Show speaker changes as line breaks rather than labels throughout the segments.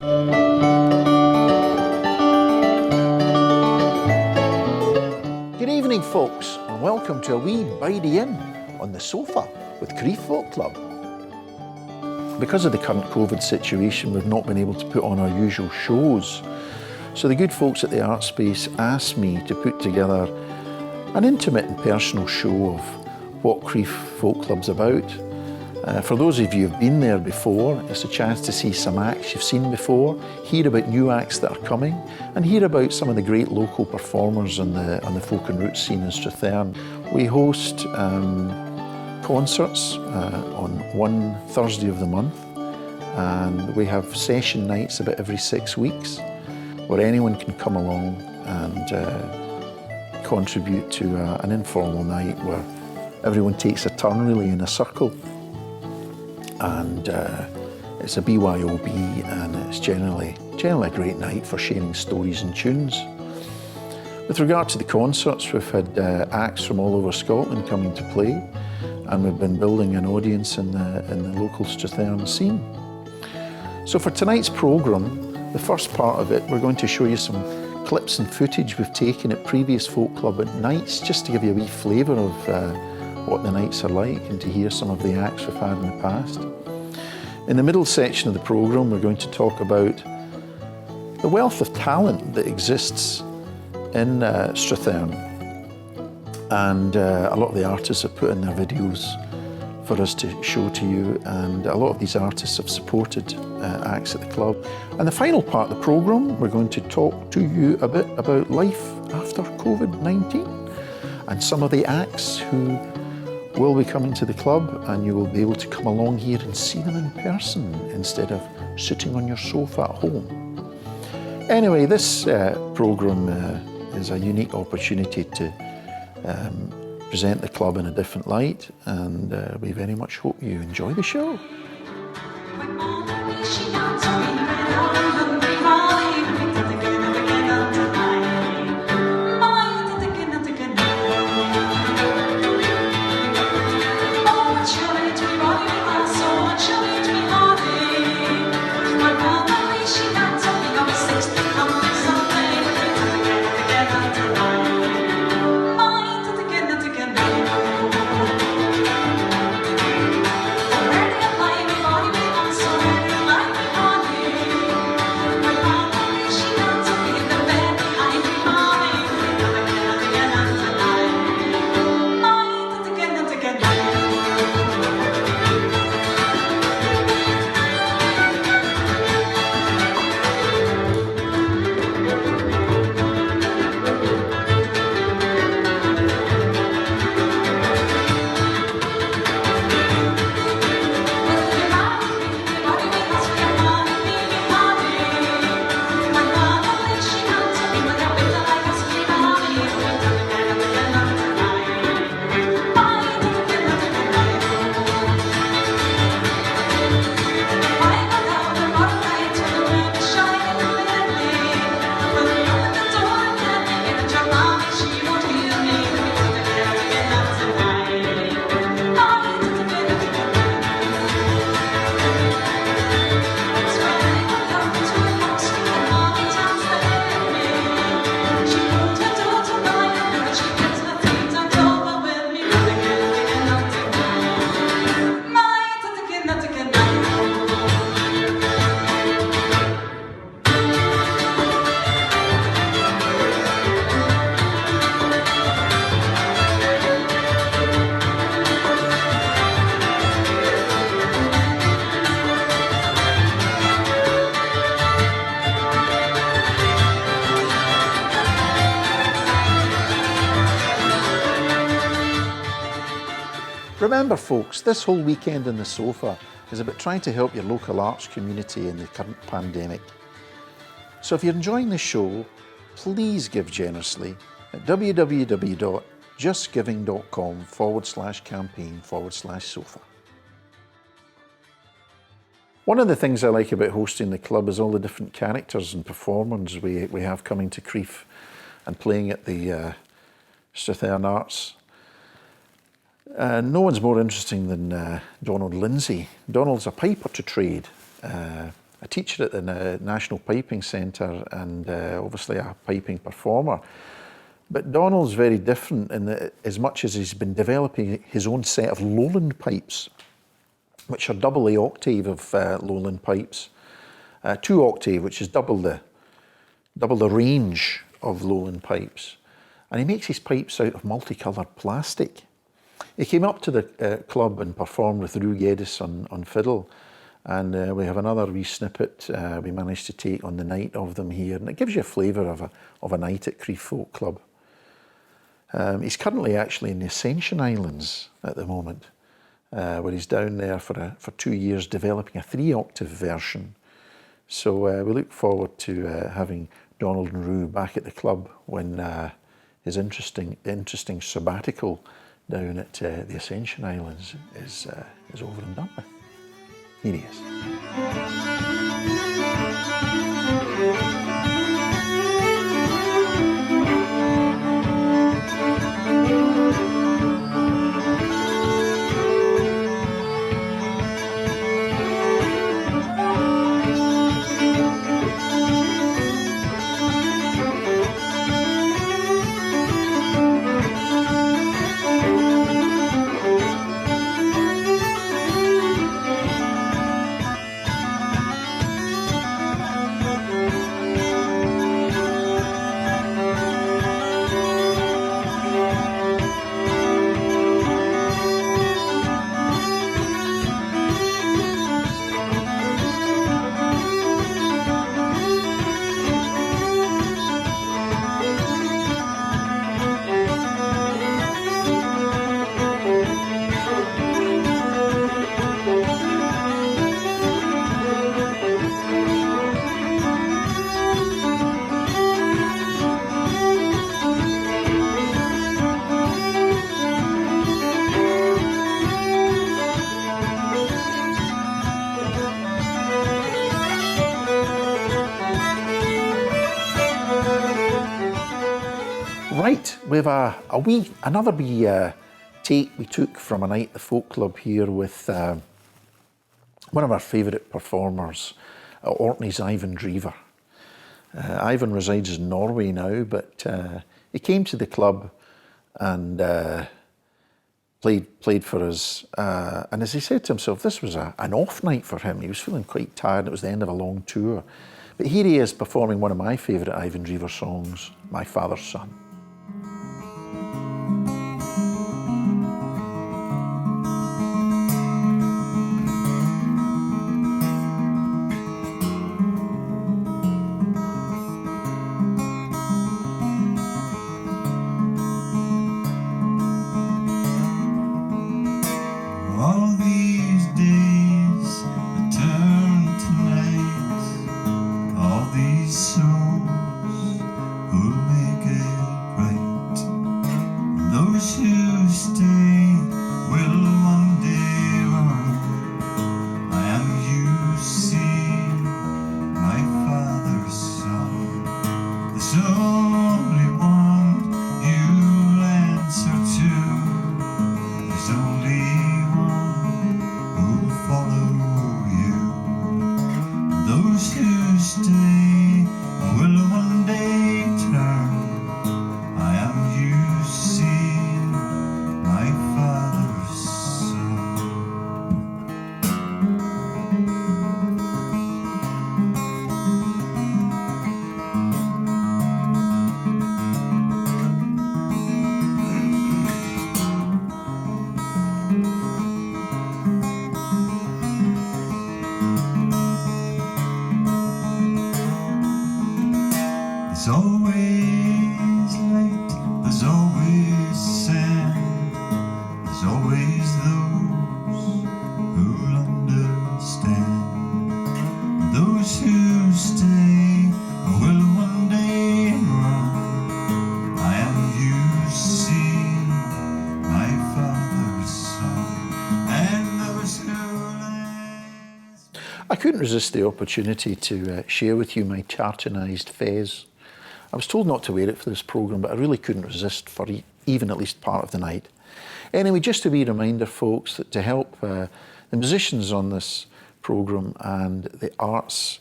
Good evening, folks, and welcome to a wee bidey in on the sofa with Crieff Folk Club. Because of the current COVID situation, we've not been able to put on our usual shows. So the good folks at the Art Space asked me to put together an intimate and personal show of what Crieff Folk Club's about. For those of you who've been there before, it's a chance to see some acts you've seen before, hear about new acts that are coming, and hear about some of the great local performers on the folk and roots scene in Strathearn. We host concerts on one Thursday of the month, and we have session nights about every 6 weeks where anyone can come along and contribute to an informal night where everyone takes a turn really in a circle, and it's a BYOB, and it's generally a great night for sharing stories and tunes. With regard to the concerts, we've had acts from all over Scotland coming to play, and we've been building an audience in the local Strathearn scene. So for tonight's programme, the first part of it, we're going to show you some clips and footage we've taken at previous folk club at nights, just to give you a wee flavour of what the nights are like and to hear some of the acts we've had in the past. In the middle section of the programme, we're going to talk about the wealth of talent that exists in Strathearn, and a lot of the artists have put in their videos for us to show to you, and a lot of these artists have supported acts at the club. And the final part of the programme, we're going to talk to you a bit about life after COVID-19 and some of the acts who will be coming to the club, and you will be able to come along here and see them in person instead of sitting on your sofa at home. Anyway, this programme is a unique opportunity to present the club in a different light, and we very much hope you enjoy the show. Remember folks, this whole weekend on the sofa is about trying to help your local arts community in the current pandemic. So if you're enjoying the show, please give generously at www.justgiving.com/campaign/sofa. One of the things I like about hosting the club is all the different characters and performers we have coming to Crieff and playing at the Strathearn Arts. No one's more interesting than Donald Lindsey. Donald's a piper to trade, a a teacher at the National Piping Centre and obviously a piping performer. But Donald's very different in that as much as he's been developing his own set of lowland pipes, which are double the octave of lowland pipes, 2 octave, which is double the range of lowland pipes. And he makes his pipes out of multicoloured plastic. He came up to the club and performed with Rue Geddes on fiddle. And we have another wee snippet we managed to take on the night of them here. And it gives you a flavour of a night at Crieff Folk Club. He's currently actually in the Ascension Islands at the moment, where he's down there for 2 years developing a 3-octave version. So we look forward to having Donald and Rue back at the club when his interesting sabbatical down at the Ascension Islands is over and done with. Here he is. Right, we have another wee take we took from a night at the Folk Club here with one of our favourite performers, Orkney's Ivan Drever. Ivan resides in Norway now, but he came to the club and played for us. And as he said to himself, this was an off night for him. He was feeling quite tired. It was the end of a long tour. But here he is performing one of my favourite Ivan Drever songs, My Father's Son. I couldn't resist the opportunity to share with you my tartanised fez. I was told not to wear it for this programme, but I really couldn't resist for even at least part of the night. Anyway, just a wee reminder, folks, that to help the musicians on this programme and the arts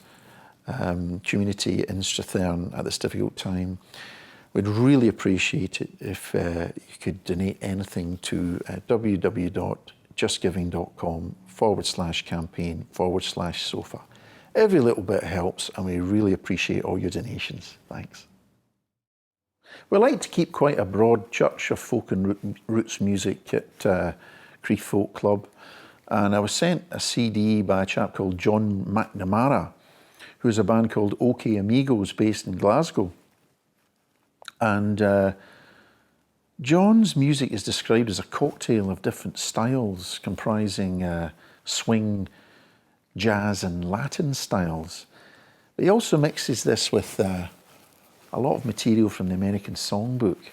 community in Strathearn at this difficult time. We'd really appreciate it if you could donate anything to www.justgiving.com/campaign/sofa. Every little bit helps, and we really appreciate all your donations. Thanks. We like to keep quite a broad church of folk and roots music at Crieff Folk Club, and I was sent a CD by a chap called John McNamara, who's a band called OK Amigos based in Glasgow. And John's music is described as a cocktail of different styles comprising swing, jazz and Latin styles. But he also mixes this with a lot of material from the American Songbook.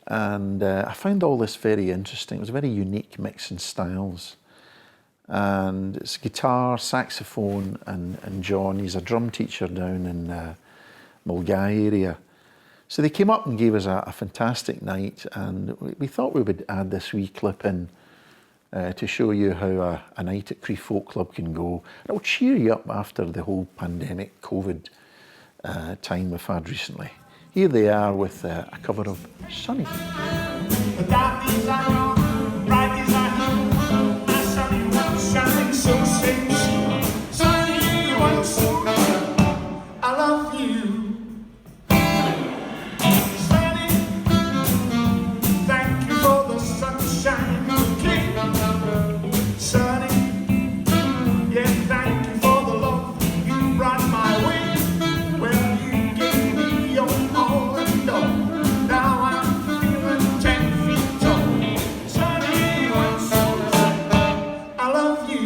And I found all this very interesting. It was a very unique mix in styles. And it's guitar, saxophone, and John. He's a drum teacher down in Mccabe area. So they came up and gave us a fantastic night, and we thought we would add this wee clip in to show you how a night at Crieff Folk Club can go. It'll cheer you up after the whole pandemic COVID time we've had recently. Here they are with a cover of Sunny.
The darkness are wrong, bright is our hue. My sunny one shining so sincere. Sunny one so good, I love you. Sunny, thank you for the sunshine you gave. Sunny, yeah, thank you for the love you brought my way. Well, you gave me your all and all. Now I'm feeling 10 feet tall. Sunny, one so good, I love you.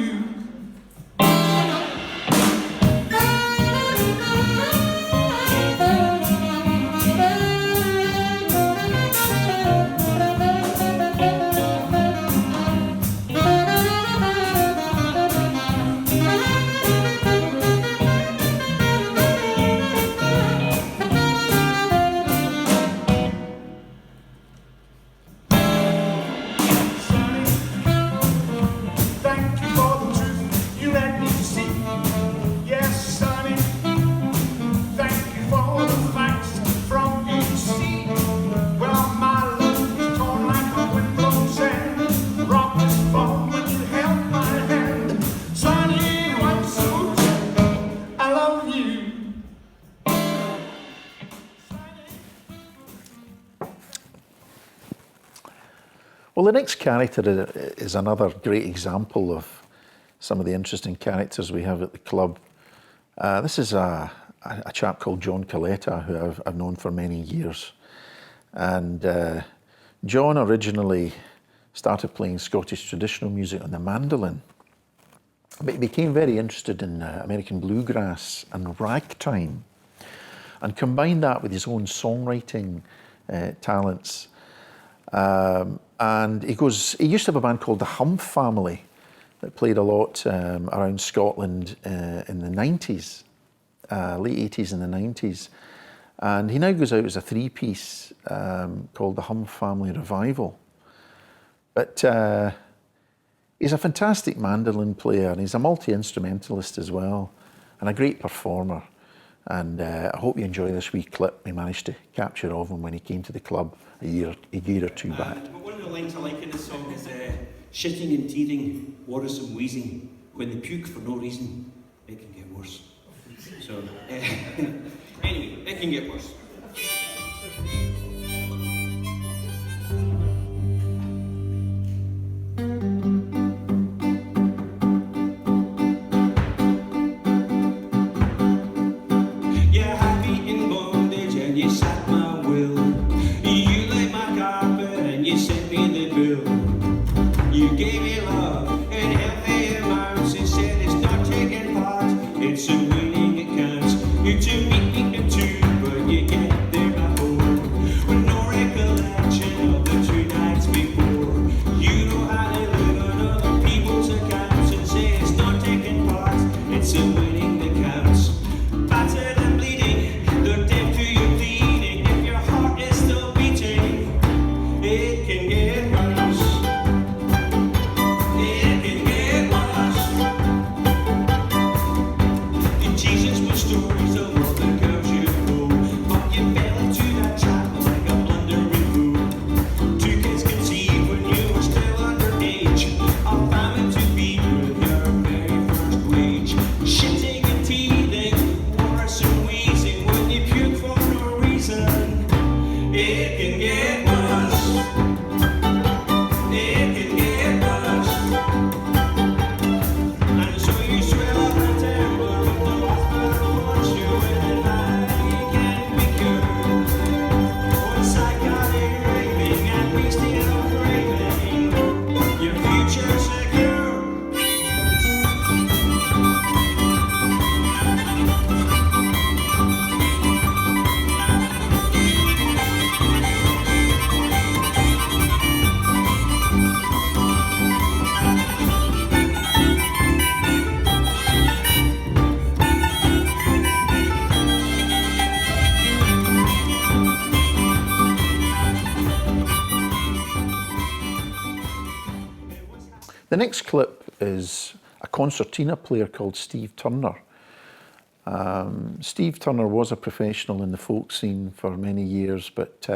Sunny, thank you for the truth you let me see. Yes, Sunny, thank you for the facts from A to Z. Well, my love was torn like a windblown sand. Rock was falling when you held my hand. Sunny, one so good, I love you.
Well, the next character is another great example of some of the interesting characters we have at the club. This is a chap called John Coletta, who I've known for many years. And John originally started playing Scottish traditional music on the mandolin, but he became very interested in American bluegrass and ragtime, and combined that with his own songwriting talents. And he used to have a band called the Hum Family that played a lot around Scotland in the 90s, late 80s and the 90s. And he now goes out as a three-piece called the Hum Family Revival. But he's a fantastic mandolin player, and he's a multi-instrumentalist as well, and a great performer. And I hope you enjoy this wee clip we managed to capture of him when he came to the club a year or two back.
One of the lines I like in this song is shitting and teething, worrisome wheezing. When they puke for no reason, it can get worse. So, anyway, it can get worse. You're happy in bondage and you sat my will. You laid my carpet and you sent me the bill. You gave me love and healthy amounts. You said it's not taking part, it's a winning it counts. You to meet me too, but you get there before. With no recollection of the 2 nights before. You know how to live on other people's accounts and say it's not taking part, it's a winning that counts. Battered and bleeding, they're deaf to your pleading. If your heart is still beating, it can get worse. It can get worse.
The next clip is a concertina player called Steve Turner. Steve Turner was a professional in the folk scene for many years, but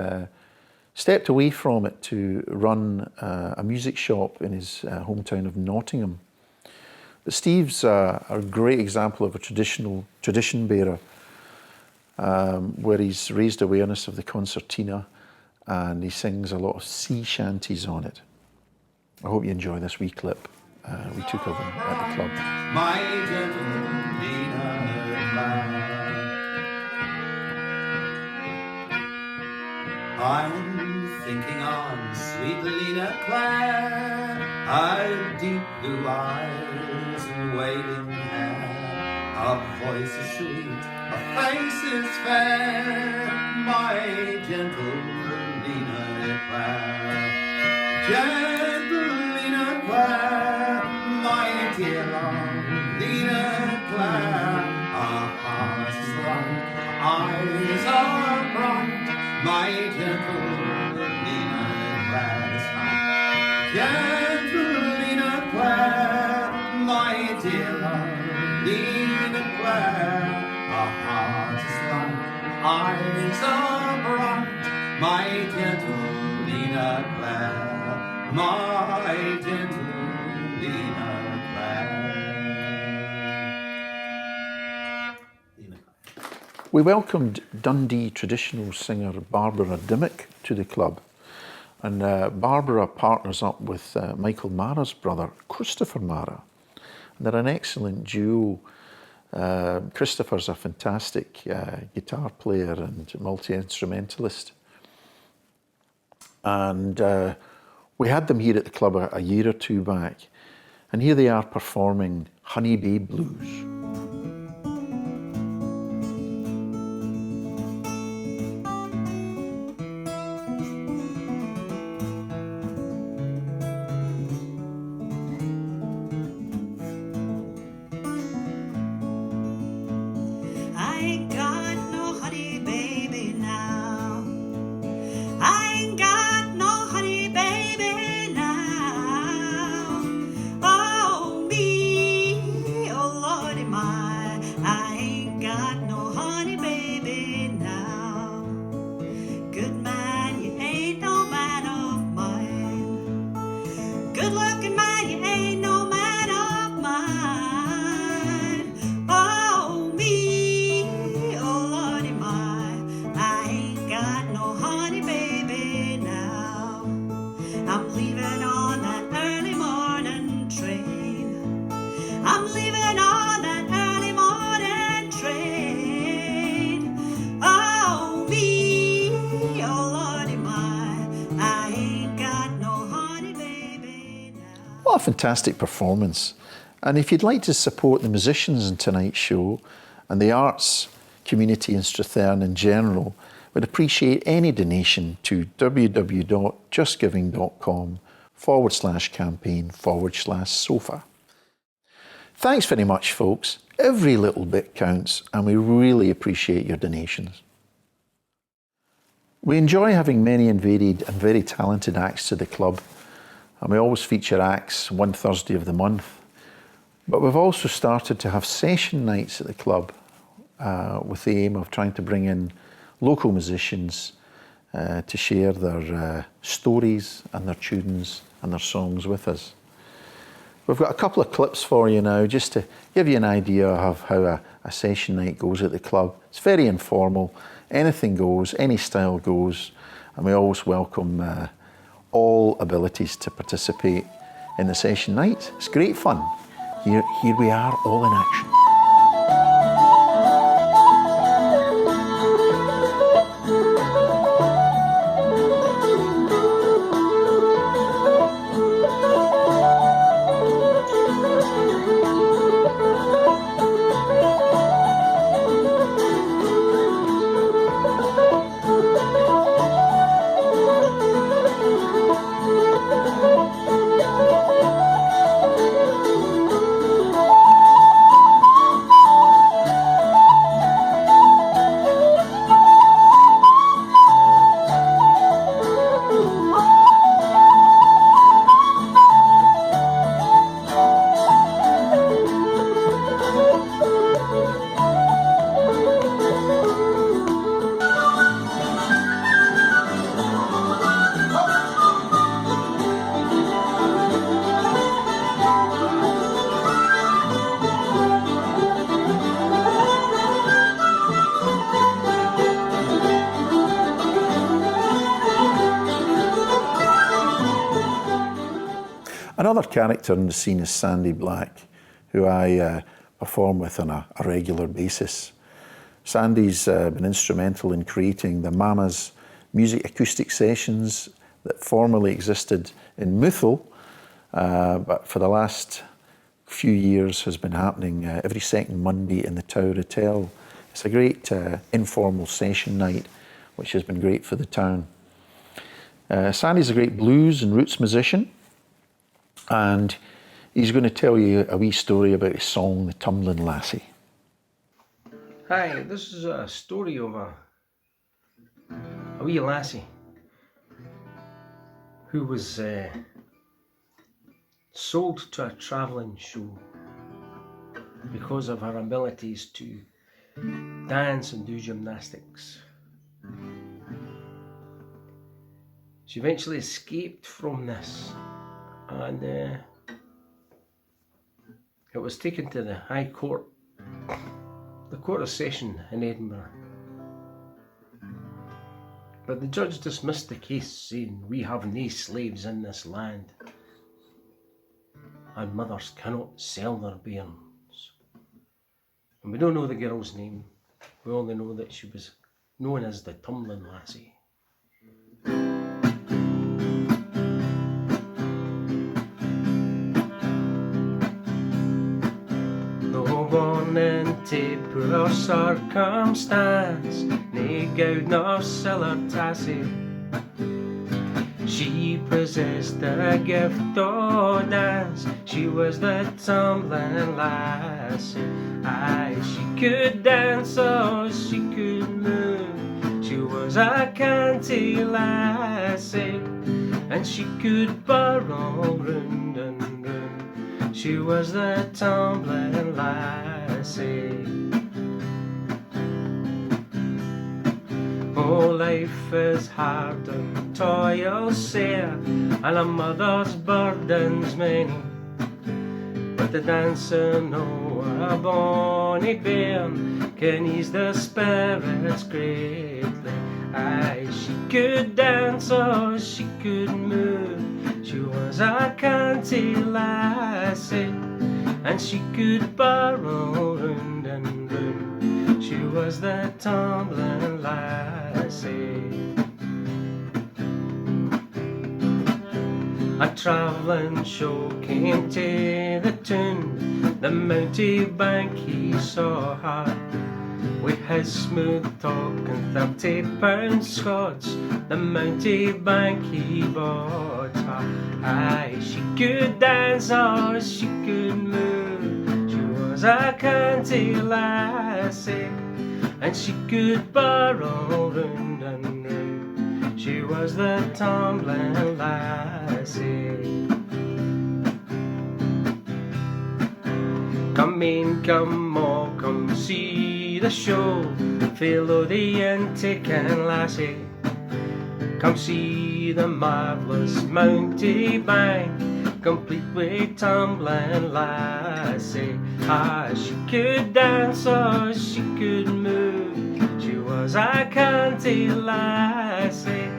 stepped away from it to run a music shop in his hometown of Nottingham. But Steve's a great example of a tradition bearer, where he's raised awareness of the concertina and he sings a lot of sea shanties on it. I hope you enjoy this wee clip we took of him at the club.
My gentle Nina Clare. I'm thinking on sweet Lena Clare, her deep blue eyes and waving hair, her voice is sweet, her face is fair, my gentle Lena Clare. Gentle Lena Clare, my dear long Lena Clare, her heart is light, her eyes are bright, my gentle Lena Clare is fine. Gentle Lena Clare, my dear long Lena Clare, her heart is light, her eyes are bright, my gentle Lena Clare, my gentle Lena Clare.
We welcomed Dundee traditional singer Barbara Dimmock to the club, and Barbara partners up with Michael Mara's brother, Christopher Mara. And they're an excellent duo. Christopher's a fantastic guitar player and multi-instrumentalist. And we had them here at the club a year or two back, and here they are performing Honeybee Blues. What a fantastic performance. And if you'd like to support the musicians in tonight's show and the arts community in Strathearn in general, we'd appreciate any donation to www.justgiving.com/campaign/sofa. Thanks very much, folks. Every little bit counts, and we really appreciate your donations. We enjoy having many and varied and very talented acts to the club, and we always feature acts one Thursday of the month. But we've also started to have session nights at the club with the aim of trying to bring in local musicians to share their stories and their tunes and their songs with us. We've got a couple of clips for you now just to give you an idea of how a session night goes at the club. It's very informal, anything goes, any style goes, and we always welcome all abilities to participate in the session night. It's great fun. Here we are, all in action. Another character in the scene is Sandy Black, who I perform with on a regular basis. Sandy's been instrumental in creating the Mama's music acoustic sessions that formerly existed in Muthil, but for the last few years has been happening every second Monday in the Tower Hotel. It's a great informal session night, which has been great for the town. Sandy's a great blues and roots musician, and he's going to tell you a wee story about his song, The Tumbling Lassie.
Hi, this is a story of a wee lassie who was sold to a travelling show because of her abilities to dance and do gymnastics. She eventually escaped from this, and it was taken to the High Court, the Court of Session in Edinburgh. But the judge dismissed the case, saying, "We have nae slaves in this land, and mothers cannot sell their bairns." And we don't know the girl's name. We only know that she was known as the Tumbling Lassie. Though born into poor circumstance, nae gowd nor siller tassie, she possessed the gift o' dance. She was the tumbling lassie. Aye, she could dance or she could move. She was a canty lassie, and she could burrow round and round. She was the tumbling lassie. Oh, life is hard and toil sare, and a mother's burden's many, but the dancing o' a bonny bairn can ease the spirits greatly. Aye, she could dance or she could move. She was a canty lassie, and she could burrow round and round. She was the tumbling lassie. A travelling show came to the town. The mountebank he saw her, with his smooth talk and £30 Scots. The mountebank he bought her. Aye, she could dance or she could move. She was a canty lassie, and she could burrow round and round. She was the tumbling lassie. Come in, come all, come see the show. Follow the antican lassie. Come see the marvellous mountebank, complete with tumbling lassie. Ah, she could dance or she could move. She was a canty lassie,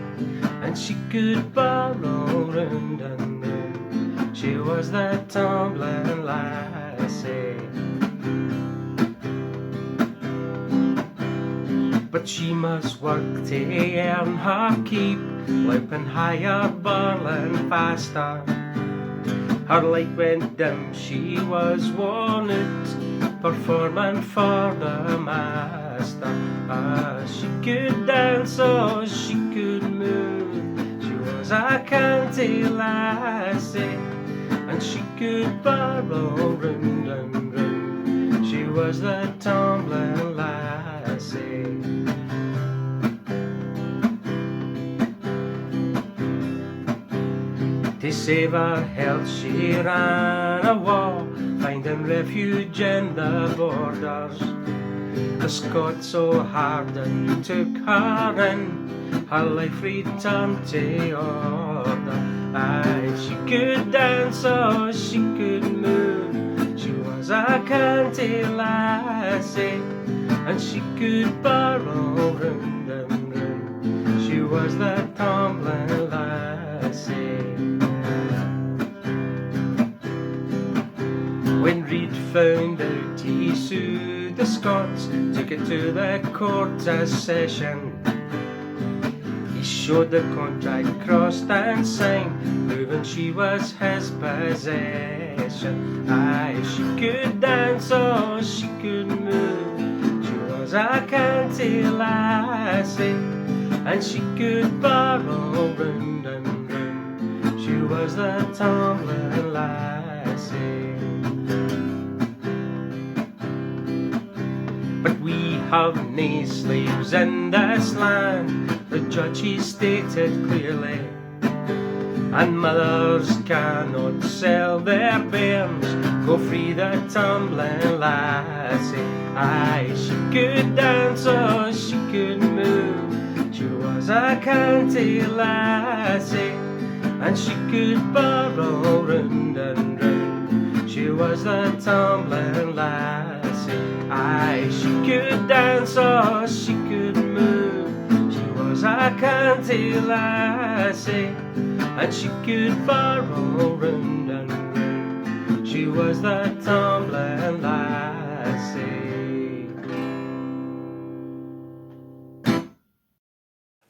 and she could burrow round and round. She was the tumbling lassie. But she must work to earn her keep, louping higher, burling faster. Her light went dim, she was worn out, performing for the master. Ah, she could dance or she could move. She was a canty lassie, and she could burrow round and round. She was the tumbling lassie. To save her health she ran a war, finding refuge in the borders. The Scots so hardened took her in, her life returned to order. Aye, she could dance or she could move. She was a canty lassie, and she could burrow round and round. She was the tumbling lassie. Scots took it to the court of session. He showed the contract crossed and signed, proving she was his possession. Aye, she could dance or she could move, she was a canty lassie, and she could borrow round and round, she was the Tumbling Lassie. But we have nae slaves in this land, the judge he stated clearly, and mothers cannot sell their bairns, go free the Tumbling Lassie. Aye, she could dance or she could move, she was a canty lassie, and she could borrow round and round, she was the Tumbling Lassie. Aye, she could dance or she could move, she was a canty lassie, and she could borrow round and round, she was the Tumbling Lassie.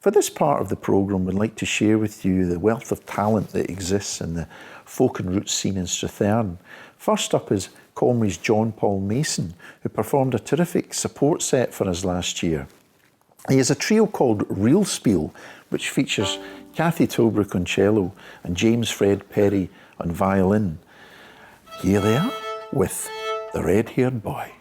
For this part of the programme, we'd like to share with you the wealth of talent that exists in the folk and roots scene in Strathearn. First up is Comrie's John Paul Mason, who performed a terrific support set for us last year. He has a trio called Real Spiel, which features Kathy Tilbrook on cello and James Fred Perry on violin. Here they are with The Red-Haired Boy.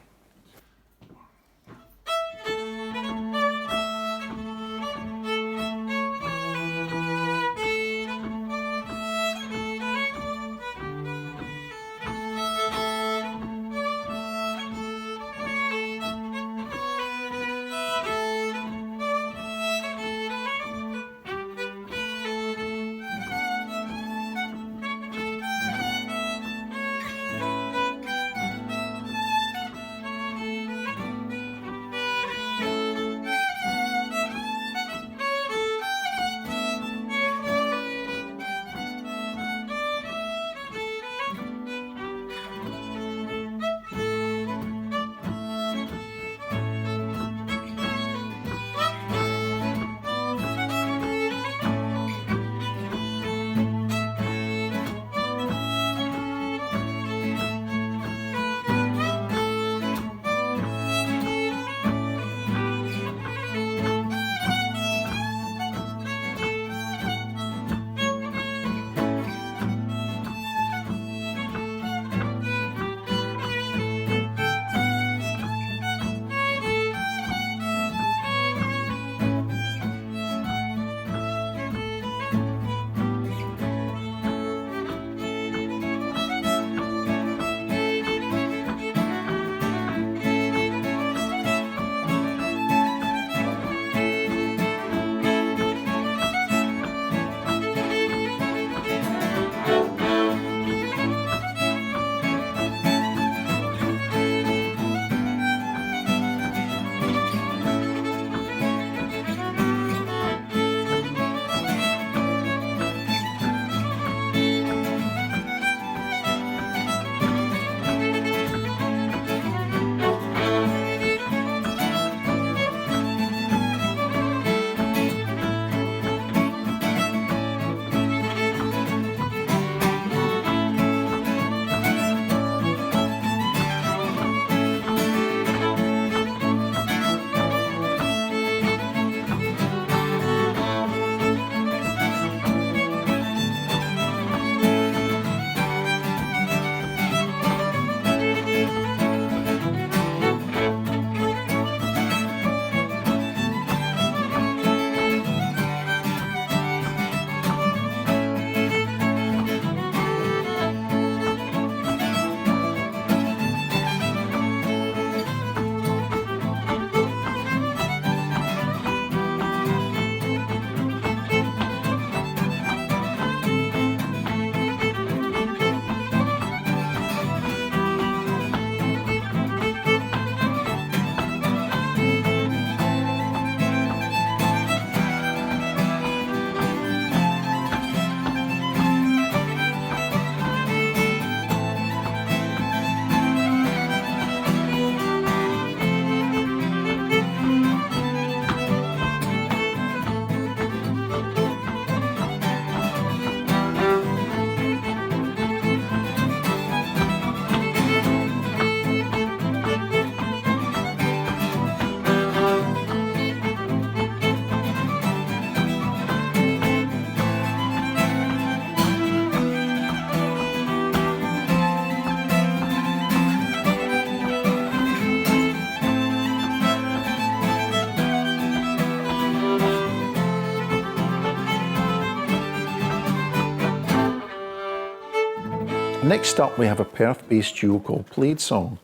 Next up, we have a Perth-based duo called Pladesong,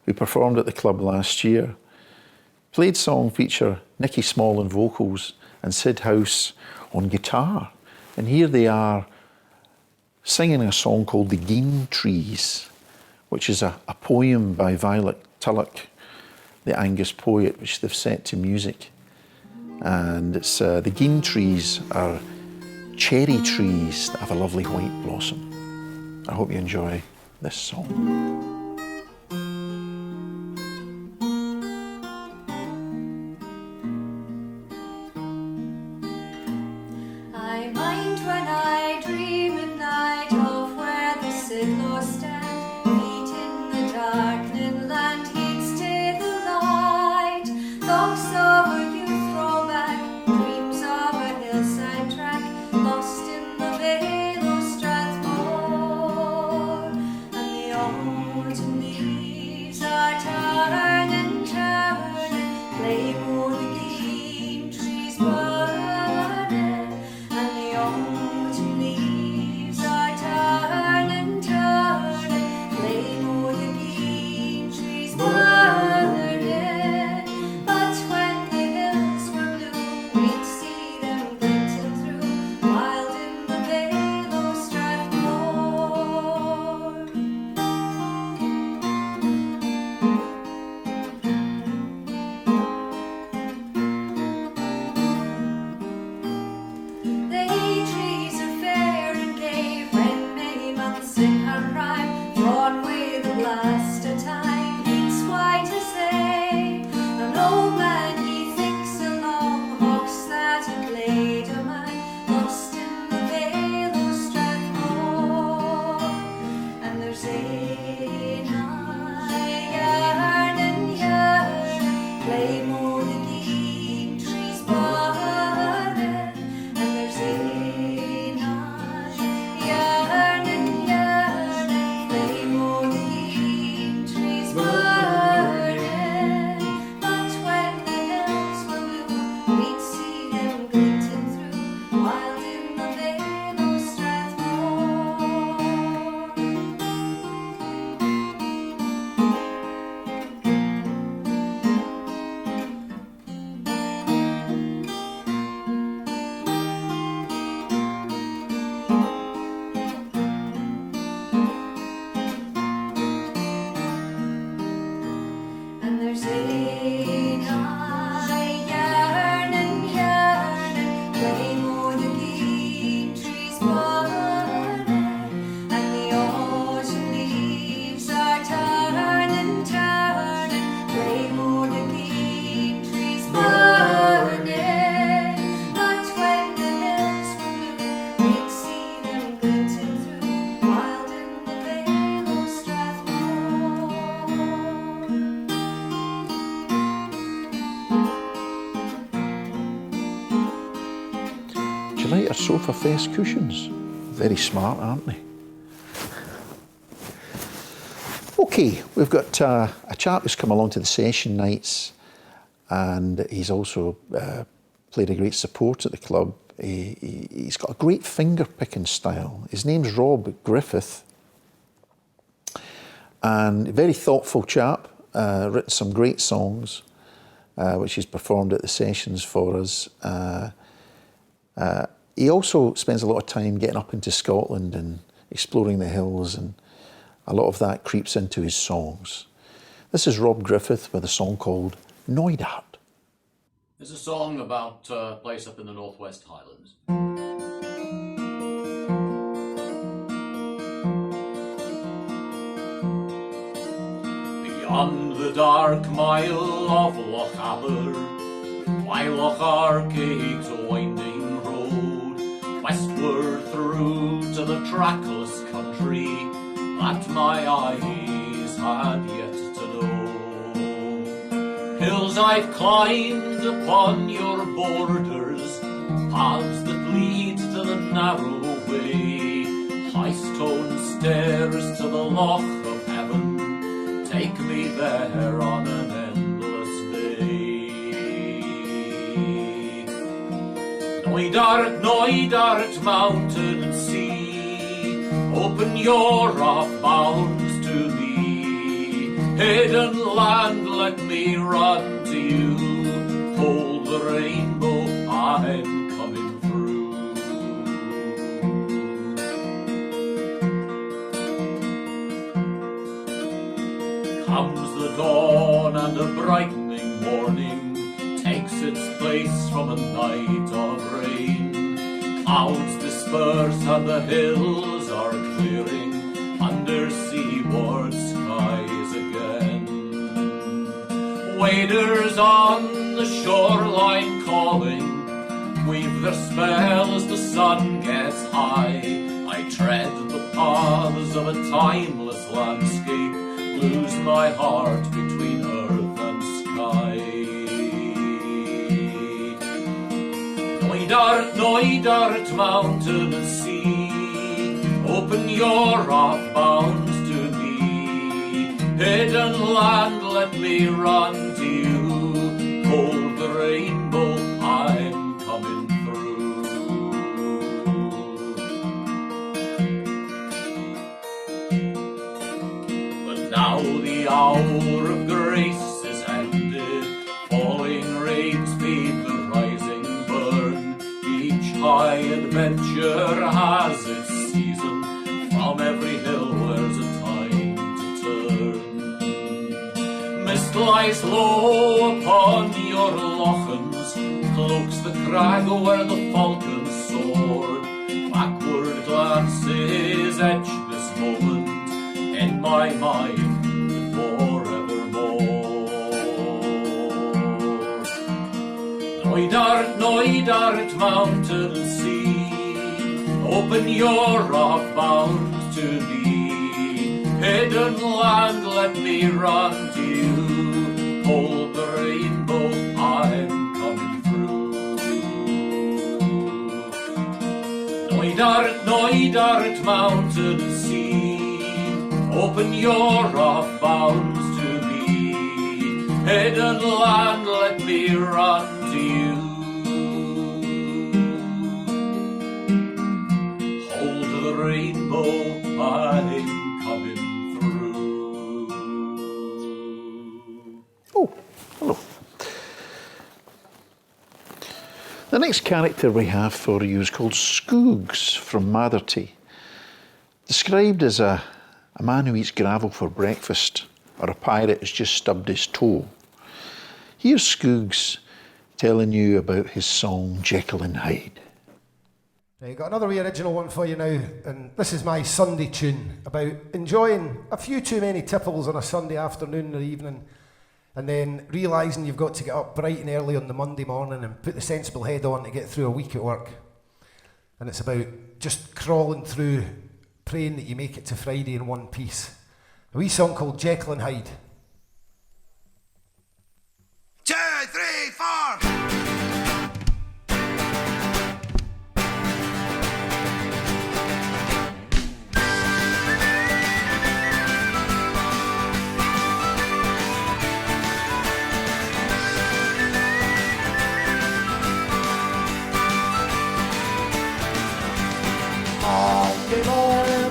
who performed at the club last year. Pladesong feature Nicky Small on vocals and Sid House on guitar. And here they are singing a song called The Gean Trees, which is a poem by Violet Tulloch, the Angus poet, which they've set to music. And it's the Gean trees are cherry trees that have a lovely white blossom. I hope you enjoy this song.
I mind when I dream at night of where the Sidlaw stand, feet in the darkening land, heeds to the light, thoughts of a youth throw back, dreams of a hillside track, lost in the vale of Strathmore, and the autumn leaves are turning, turning, play more the Gean trees burning, and the autumn leaves are turning, turning, play more the Gean trees burning. But when the hills were blue, we'd see them glinting through, wild in the vale of Strathmore. The trees are fair and gay when May months in her prime, drawn with a blast of time, heats white as they. An old man he thinks along, hawks that had played a man, lost in the vale of Strathmore. And there's a yarn and yarn, play more the Gean trees burning. And there's a yarn and yarn, play more the Gean trees burning. But when the hills were blue, we'd see them glinting through, wild in the vale of Strathmore. And there's a yarn and yarn, play more the Gean trees burning, and the autumn leaves are turning, turning, play more the Gean trees burning. But when the hills were blue, we'd see them glinting through, wild in the vale of Strathmore.
Do you like our Sofa-Fest cushions? Very smart, aren't they? Okay, we've got a chap who's come along to the session nights, and he's also played a great support at the club. He's got a great finger-picking style. His name's Rob Griffith, and a very thoughtful chap, written some great songs, which he's performed at the sessions for us. He also spends a lot of time getting up into Scotland and exploring the hills, and a lot of that creeps into his songs. This is Rob Griffith with a song called Knoydart.
It's a song about a place up in the Northwest Highlands. Beyond the dark mile of Loch Aber, while Loch Arkaig's a winding road, westward through to the trackless country that my eyes had yet to know. Hills I've climbed upon your borders, paths that lead to the narrow way, high stone stairs to the Loch of Heaven, take me there on an endless day. Knoydart, Knoydart, mountain and sea, Open your off bounds to me. Hidden land, let me run to you. Hold the rainbow, I'm coming through. Comes the dawn and a brightening morning takes its place from a night of rain. Clouds disperse and the hills are clearing under seaward skies again. Waders on the shoreline calling weave their spell as the sun gets high. I tread the paths of a timeless landscape, lose my heart between earth and sky. Noidart, mountain and sea, open your off bounds to me. Hidden land, let me run to you. Hold the rainbow, I'm coming through. But now the hour of grace is ended, falling rains feed the rising burn. Each high adventure has its season, from every hill there's a time to turn. Mist lies low upon your lochans, cloaks the crag where the falcons soared. Backward glances etch this moment in my mind forevermore. Noidart, mountain and sea, open your off bounds to me. Hidden land, let me run to you. Hold the rainbow, I'm coming through. Noidart, mountain and sea, open your off bounds to me. Hidden land, let me run to you. Hold the rainbow, I'm coming through.
Oh, hello. The next character we have for you is called Scoogs from Matherty. Described as a man who eats gravel for breakfast, or a pirate who's just stubbed his toe. Here's Scoogs telling you about his song Jekyll and Hyde.
Right, got another wee original one for you now, and this is my Sunday tune about enjoying a few too many tipples on a Sunday afternoon or evening, and then realising you've got to get up bright and early on the Monday morning and put the sensible head on to get through a week at work. And it's about just crawling through, praying that you make it to Friday in one piece. A wee song called Jekyll and Hyde.
2, 3, 4. Monday morning,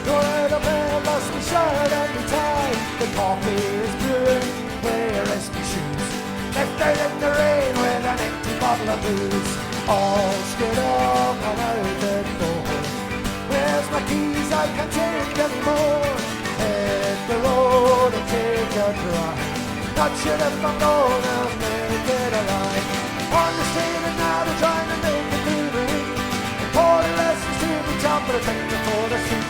where the bell must be shut and be tied. The coffee is brewing, where is my shoes? Left out in the rain with an empty bottle of booze. All straight up and out the door. Where's my keys? I can't take any more. Hit the road and take a drive. Not sure if I'm gonna make it alive. On the street and now they're trying to make it through the week. Pouring lessons to the top of the finger for the street.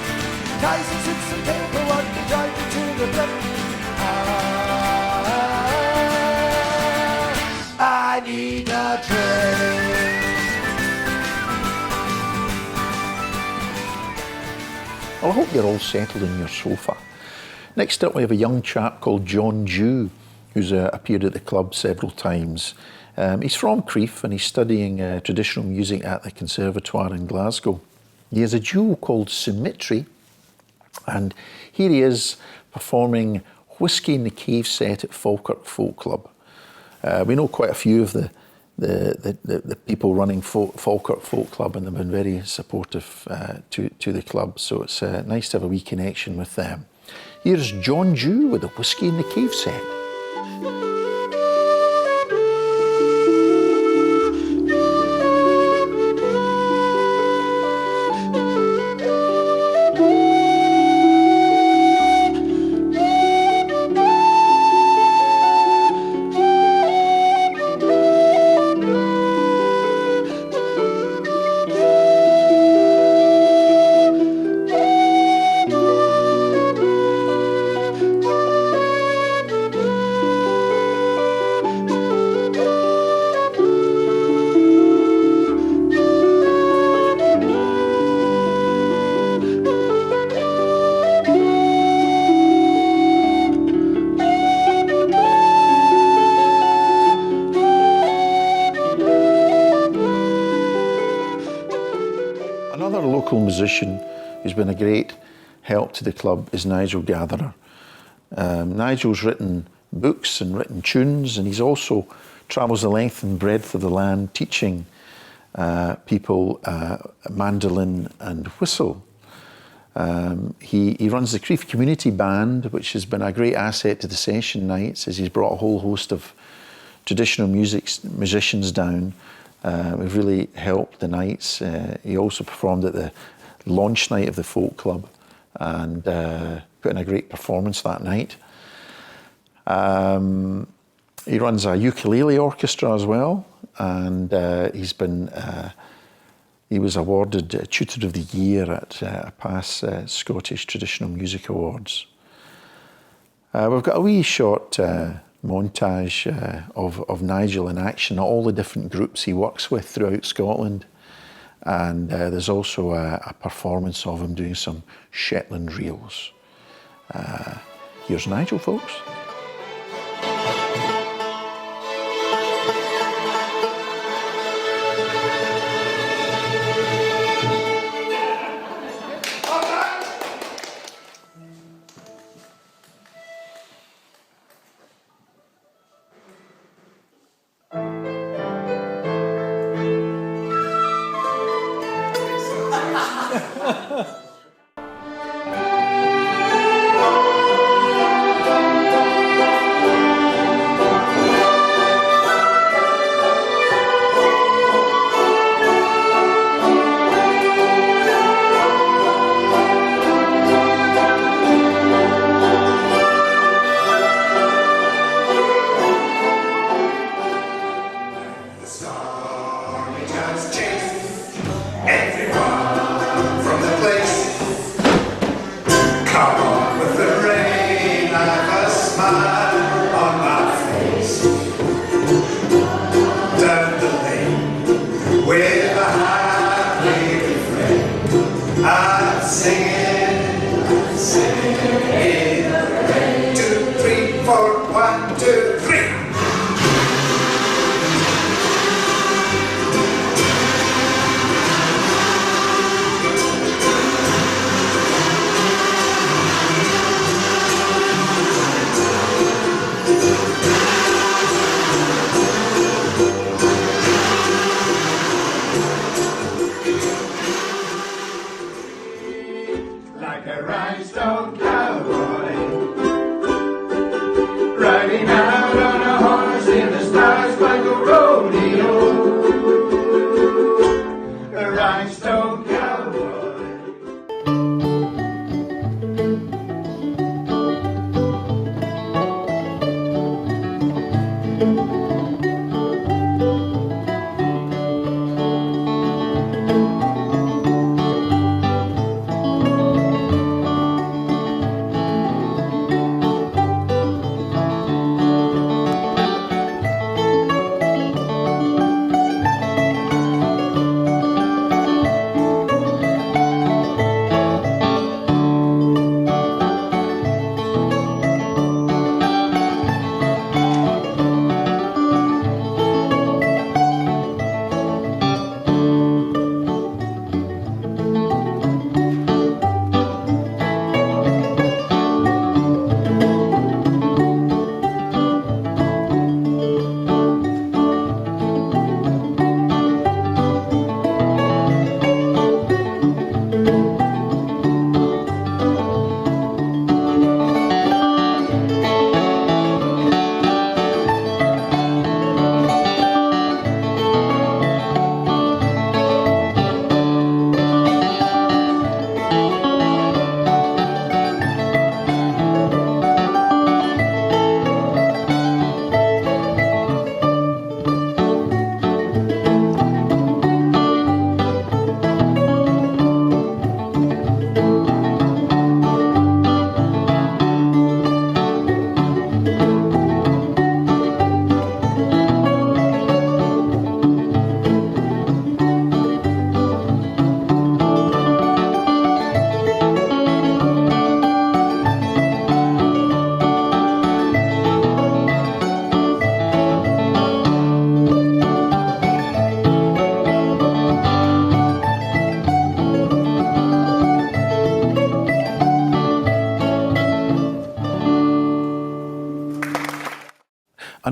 Ties and suits and paperwork and drive you to the brick. I need a drink.
Well, I hope you're all settled in your sofa. Next up we have a young chap called John Dew, who's appeared at the club several times. He's from Crieff and he's studying traditional music at the Conservatoire in Glasgow. He has a duo called Symmetry, and here he is performing Whiskey in the Cave set at Falkirk Folk Club. We know quite a few of the the people running Falkirk Folk Club, and they've been very supportive to the club. So it's nice to have a wee connection with them. Here's John Dew with a Whiskey in the Cave set. Another local musician who's been a great help to the club is Nigel Gatherer. Nigel's written books and written tunes, and he's also travels the length and breadth of the land teaching people mandolin and whistle. He runs the Crieff Community Band, which has been a great asset to the session nights, as he's brought a whole host of traditional musicians down. We've really helped the nights. He also performed at the launch night of the Folk Club and put in a great performance that night. He runs a ukulele orchestra as well, and he was awarded Tutor of the Year at a past Scottish Traditional Music Awards. We've got a wee short montage of Nigel in action, all the different groups he works with throughout Scotland, and there's also a performance of him doing some Shetland reels. Here's Nigel, folks.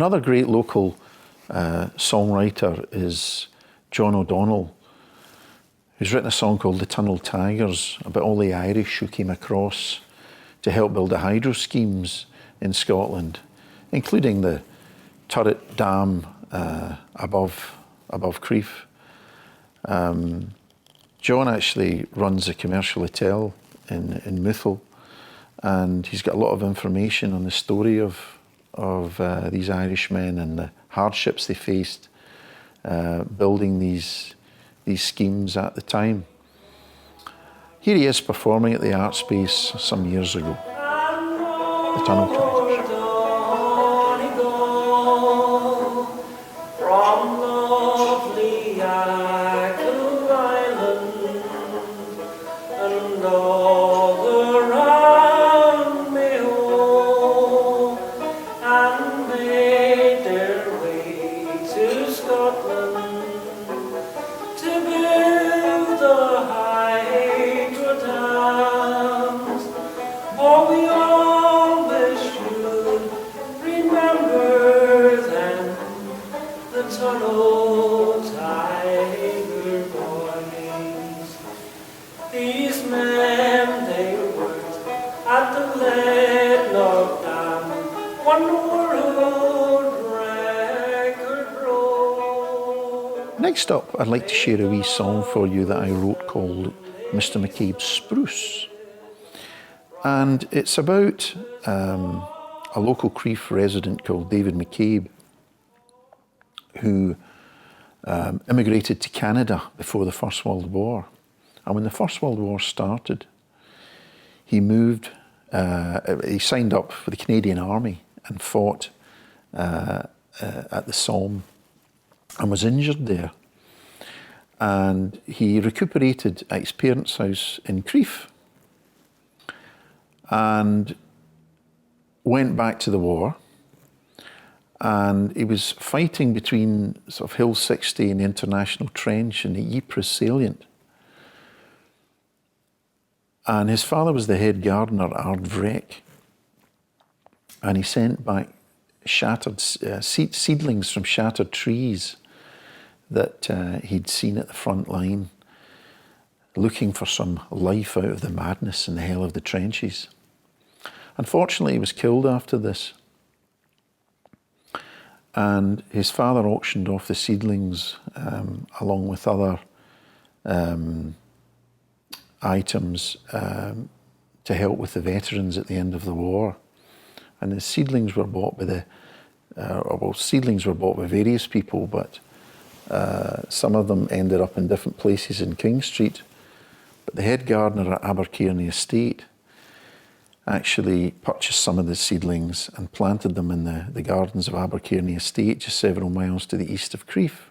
Another great local songwriter is John O'Donnell, who's written a song called The Tunnel Tigers about all the Irish who came across to help build the hydro schemes in Scotland, including the turret dam above Crieff. John actually runs a commercial hotel in Mouthal, and he's got a lot of information on the story of these Irishmen and the hardships they faced building these schemes at the time. Here he is performing at the Art Space some years ago. The Tunnel Tigers.
From lovely Jekyll Island, and all around me home, and made their way to Scotland to build the hydro dams. For we always should remember them, the Tunnel Tiger boys. These men, they worked at the Leadlock Dam, one world record broke.
Next up, I'd like to share a wee song for you that I wrote called Mr. Mccabe Spruce. And it's about a local Crieff resident called David Mccabe, who immigrated to Canada before the First World War. And when the First World War started, he moved, he signed up for the Canadian Army and fought at the Somme and was injured there. And he recuperated at his parents' house in Crieff and went back to the war. And he was fighting between sort of Hill 60 and the International Trench and the Ypres salient. And his father was the head gardener at Ardvrek. And he sent back shattered seedlings from shattered trees that he'd seen at the front line, looking for some life out of the madness and the hell of the trenches. Unfortunately, he was killed after this. And his father auctioned off the seedlings along with other items to help with the veterans at the end of the war. And the seedlings were bought by seedlings were bought by various people, but some of them ended up in different places in King Street. But the head gardener at Abercairnie Estate actually purchased some of the seedlings and planted them in the gardens of Abercairnie Estate, just several miles to the east of Crieff.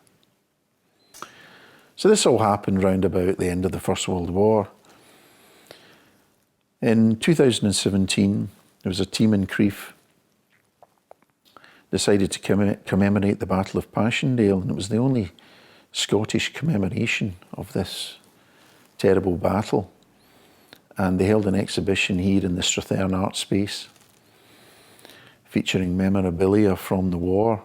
So this all happened round about the end of the First World War. In 2017, there was a team in Crieff decided to commemorate the Battle of Paschendale, and it was the only Scottish commemoration of this terrible battle. And they held an exhibition here in the Strathearn Art Space featuring memorabilia from the war.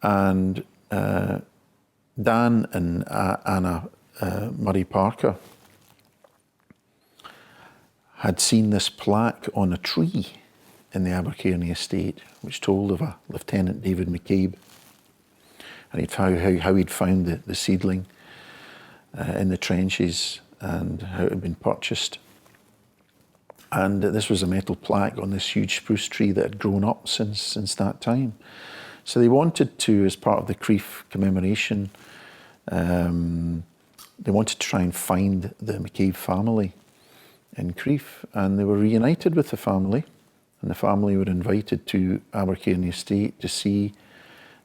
And Dan and Anna Murray Parker had seen this plaque on a tree in the Abercairnie Estate, which told of a Lieutenant David Mccabe, and how he'd found the seedling in the trenches and how it had been purchased. And this was a metal plaque on this huge spruce tree that had grown up since that time. So they wanted to, as part of the Crieff commemoration, they wanted to try and find the Mccabe family in Crieff, and they were reunited with the family, and the family were invited to Abercairnie Estate to see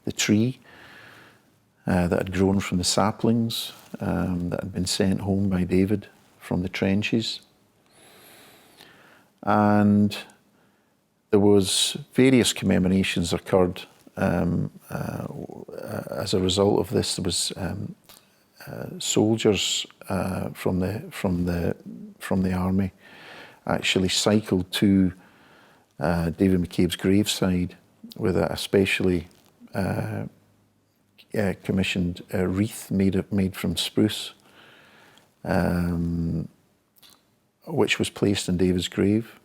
the tree that had grown from the saplings that had been sent home by David from the trenches. And there was various commemorations occurred as a result of this. There was soldiers from the army actually cycled to David Mccabe's graveside with a specially commissioned wreath made from spruce, which was placed in David's grave.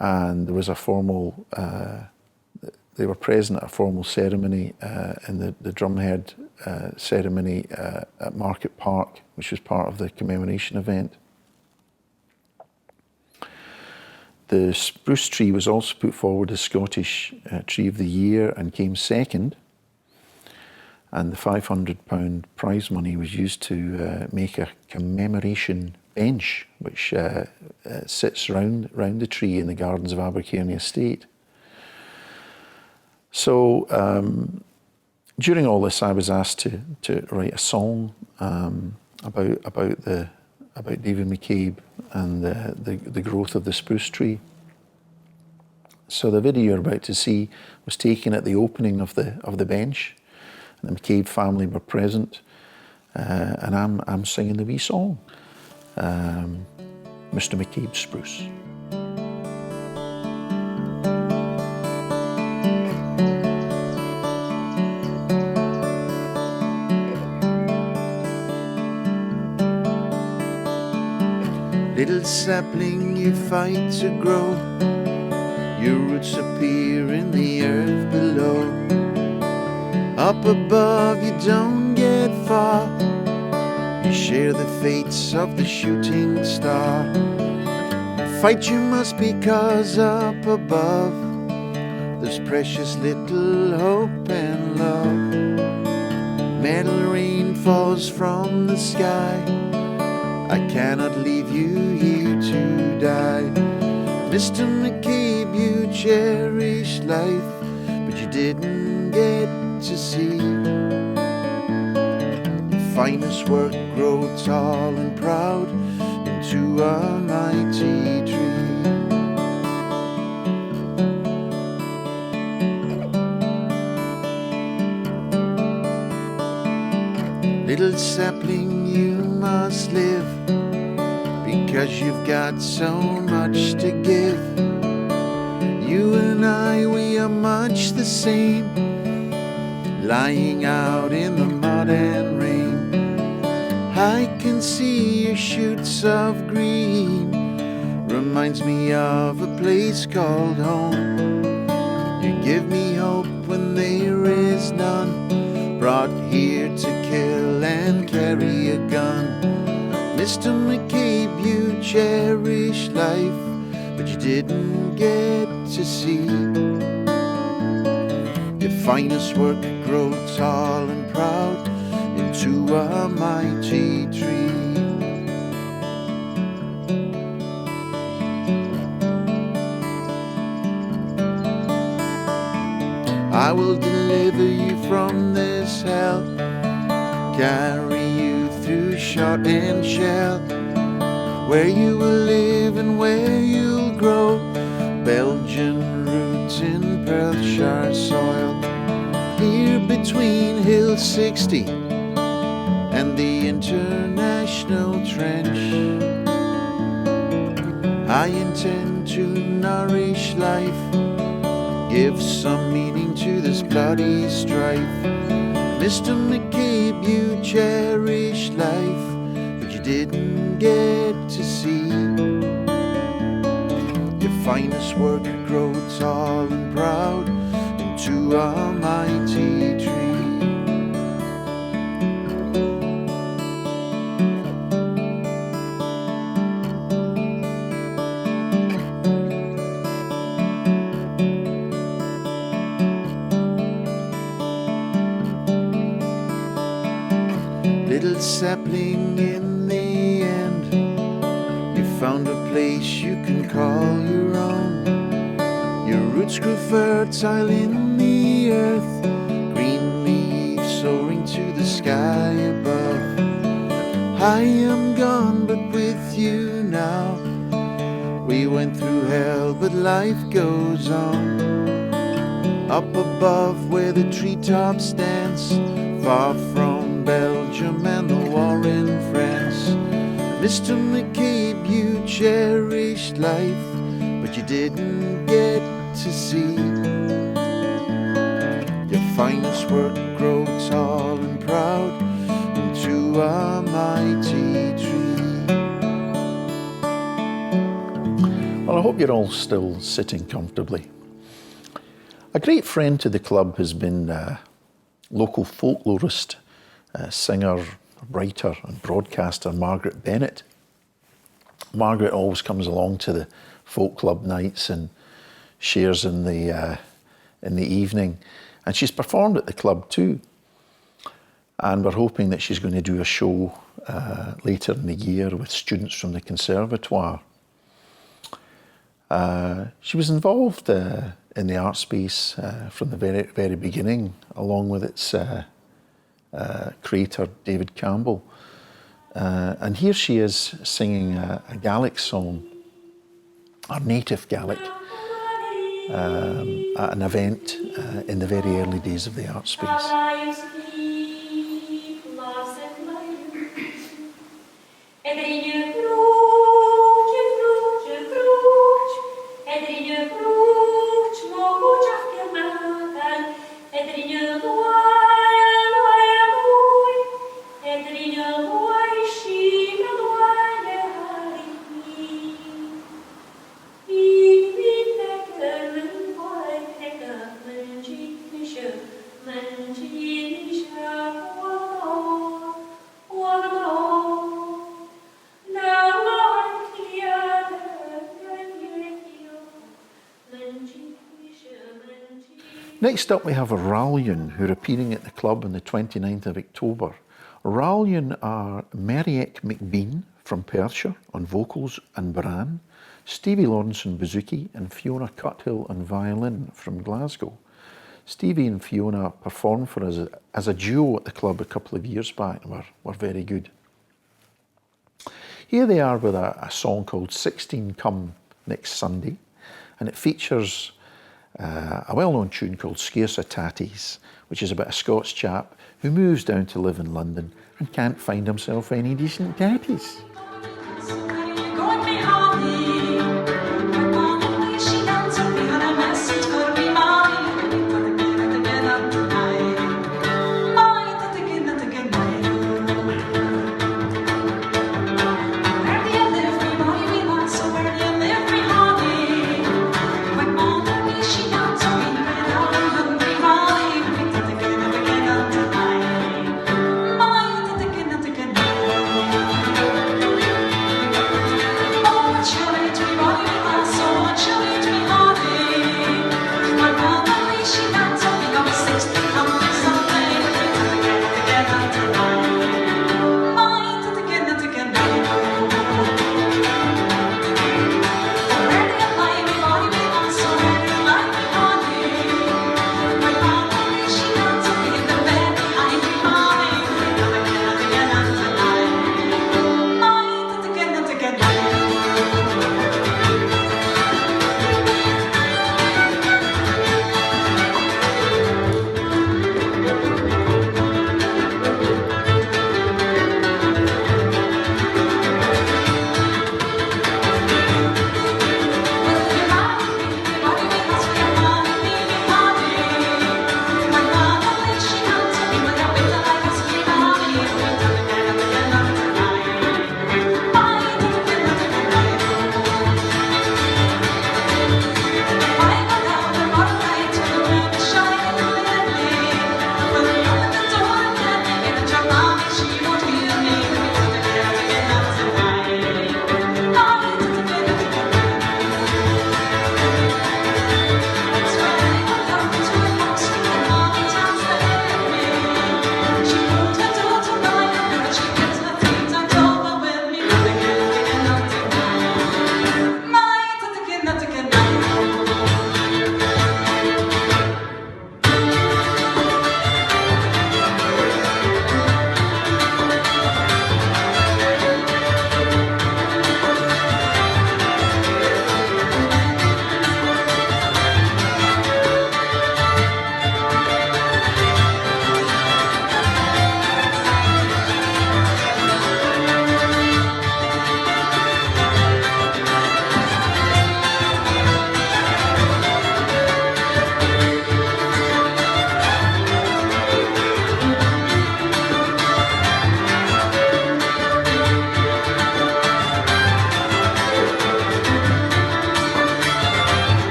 And there was a formal, they were present at a formal ceremony in the Drumhead ceremony at Market Park, which was part of the commemoration event. The spruce tree was also put forward as Scottish Tree of the Year and came second. And the £500 prize money was used to make a commemoration bench, which sits round the tree in the gardens of Abercairnie Estate. So during all this, I was asked to write a song about David Mccabe and the growth of the spruce tree. So the video you're about to see was taken at the opening of the bench, and the Mccabe family were present, and I'm singing the wee song, Mr. Mccabe Spruce. Little sapling, you fight to grow. Your roots appear in the earth below. Up above, you don't get far. You share the fates of the shooting star. Fight you must, because up above there's precious little hope and love. Metal rain falls from the sky. I cannot leave you here to die. Mr. Mccabe, you cherish life, but you didn't get to see the finest work grow tall and proud into a mighty tree. Little sapling, you must live, because you've got so much to give. You and I, we are much the same, lying out in the mud and rain. I can see your shoots of green, reminds me of a place called home. You give me hope when there is none, brought here to kill and carry a gun. Mr. Mccabe, you cherish life, but you didn't get to see your finest work grow tall and proud into a mighty tree. I will deliver you from this hell, carry you through shot and shell, where you will live and where you'll grow. Belgian roots in Perthshire soil, here between Hill 60 and the International Trench. I intend to nourish life, give some meaning to this bloody strife. Mr. Mccabe, you cherish life, but you didn't get to see your finest work grow tall and proud into a mighty tree. Little sapling, in the end, you found a place you can call your own. Your roots grew fertile in the earth, green leaves soaring to the sky above. I am gone, but with you now. We went through hell, but life goes on. Up above where the treetops dance, far from Belgium and the war in France. Mr. Mccabe, you cherished life, but you didn't get to see once were grow tall and proud into a mighty tree. Well, I hope you're all still sitting comfortably. A great friend to the club has been local folklorist, singer, writer and broadcaster Margaret Bennett. Margaret always comes along to the folk club nights and shares in the evening, and she's performed at the club too. And we're hoping that she's going to do a show later in the year with students from the conservatoire. She was involved in the art space from the very beginning, along with its creator David Campbell. And here she is singing a Gaelic song, our native Gaelic, at an event in the very early days of the art space. Next up we have Rallion, who are appearing at the club on the 29th of October. Rallion are Meriek McBean from Perthshire on vocals and Bran, Stevie Lawrence on bouzouki and Fiona Cuthill on violin from Glasgow. Stevie and Fiona performed for us as a duo at the club a couple of years back and were very good. Here they are with a song called 16 Come Next Sunday, and it features a well-known tune called Scarce o' Tatties, which is about a Scots chap who moves down to live in London and can't find himself any decent tatties.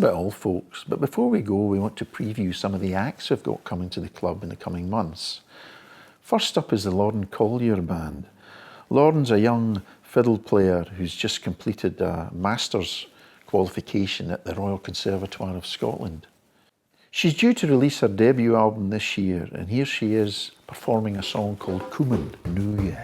it all, folks, but before we go, we want to preview some of the acts we've got coming to the club in the coming months. First up is the Lauren Collier Band. Lauren's a young fiddle player who's just completed a master's qualification at the Royal Conservatoire of Scotland. She's due to release her debut album this year, and here she is performing a song called Cumin New Year.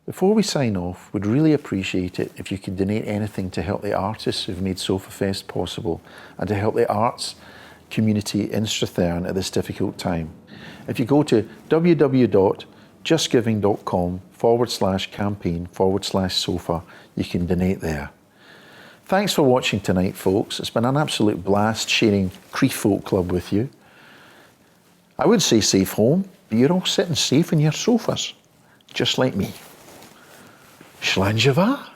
Before we sign off, we'd really appreciate it if you could donate anything to help the artists who've made SofaFest possible and to help the arts community in Strathearn at this difficult time. If you go to www.justgiving.com/campaign/sofa, you can donate there. Thanks for watching tonight, folks. It's been an absolute blast sharing Crieff Folk Club with you. I would say safe home, but you're all sitting safe in your sofas, just like me. Slàinte mhath.